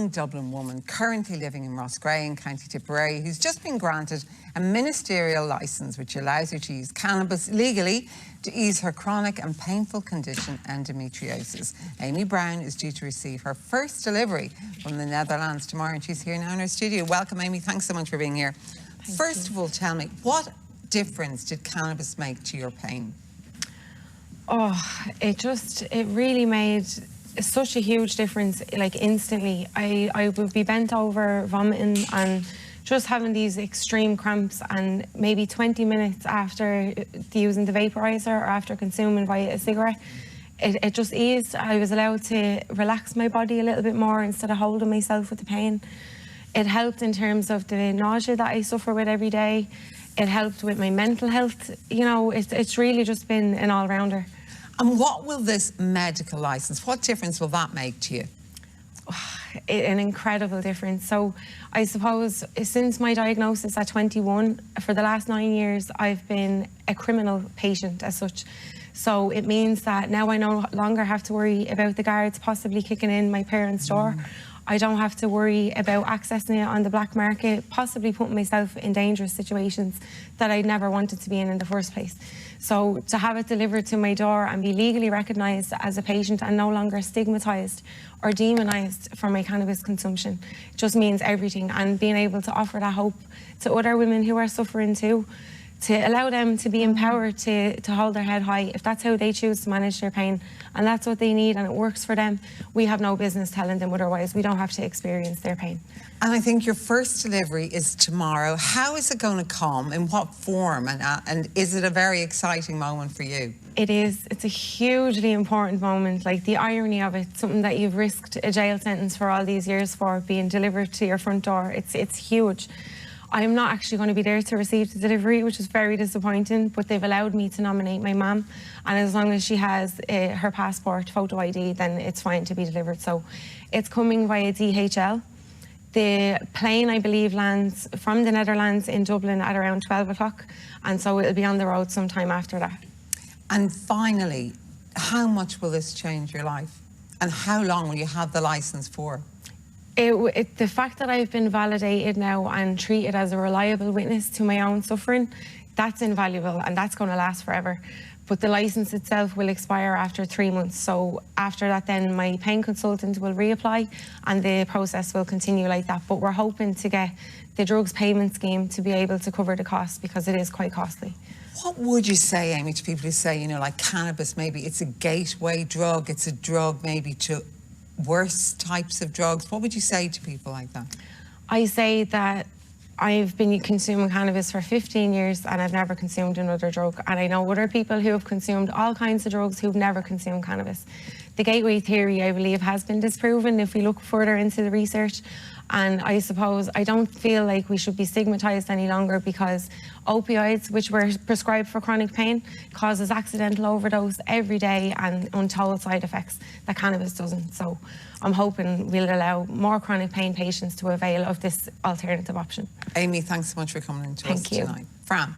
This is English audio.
young Dublin woman currently living in Roscrea in County Tipperary who's just been granted a ministerial licence which allows her to use cannabis legally to ease her chronic and painful condition, endometriosis. Aimee Brown is due to receive her first delivery from the Netherlands tomorrow, and she's here now in our studio. Welcome, Aimee. Thanks so much for being here. First of all, tell me, what difference did cannabis make to your pain? Oh, it really made such a huge difference, like instantly. I would be bent over, vomiting and just having these extreme cramps, and maybe 20 minutes after using the vaporizer or after consuming via a cigarette, it just eased. I was allowed to relax my body a little bit more instead of holding myself with the pain. It helped in terms of the nausea that I suffer with every day. It helped with my mental health. You know, it's really just been an all-rounder. And what will this medical licence, what difference will that make to you? An incredible difference. So I suppose since my diagnosis at 21, for the last 9 years, I've been a criminal patient as such. So it means that now I no longer have to worry about the guards possibly kicking in my parents' door. I don't have to worry about accessing it on the black market, possibly putting myself in dangerous situations that I never wanted to be in the first place. So to have it delivered to my door and be legally recognised as a patient and no longer stigmatised or demonised for my cannabis consumption just means everything. And being able to offer that hope to other women who are suffering too, to allow them to be empowered to hold their head high. If that's how they choose to manage their pain and that's what they need and it works for them, we have no business telling them otherwise. We don't have to experience their pain. And I think your first delivery is tomorrow. How is it going to come? In what form? And is it a very exciting moment for you? It is. It's a hugely important moment. Like, the irony of it, something that you've risked a jail sentence for all these years for, being delivered to your front door. It's huge. I'm not actually going to be there to receive the delivery, which is very disappointing, but they've allowed me to nominate my mum, and as long as she has her passport, photo ID, then it's fine to be delivered. So it's coming via DHL. The plane, I believe, lands from the Netherlands in Dublin at around 12 o'clock, and so it'll be on the road sometime after that. And finally, how much will this change your life? And how long will you have the licence for? The fact that I've been validated now and treated as a reliable witness to my own suffering, that's invaluable and that's going to last forever. But the licence itself will expire after 3 months. So after that, then my pain consultant will reapply and the process will continue like that. But we're hoping to get the drugs payment scheme to be able to cover the costs, because it is quite costly. What would you say, Aimee, to people who say, you know, like cannabis, maybe it's a gateway drug, it's a drug maybe to worse types of drugs? What would you say to people like that? I say that I've been consuming cannabis for 15 years and I've never consumed another drug. And I know other people who have consumed all kinds of drugs who've never consumed cannabis. The gateway theory, I believe, has been disproven if we look further into the research. And I suppose I don't feel like we should be stigmatised any longer, because opioids, which were prescribed for chronic pain, causes accidental overdose every day and untold side effects that cannabis doesn't. So I'm hoping we'll allow more chronic pain patients to avail of this alternative option. Aimee, thanks so much for coming in to us tonight. Fran.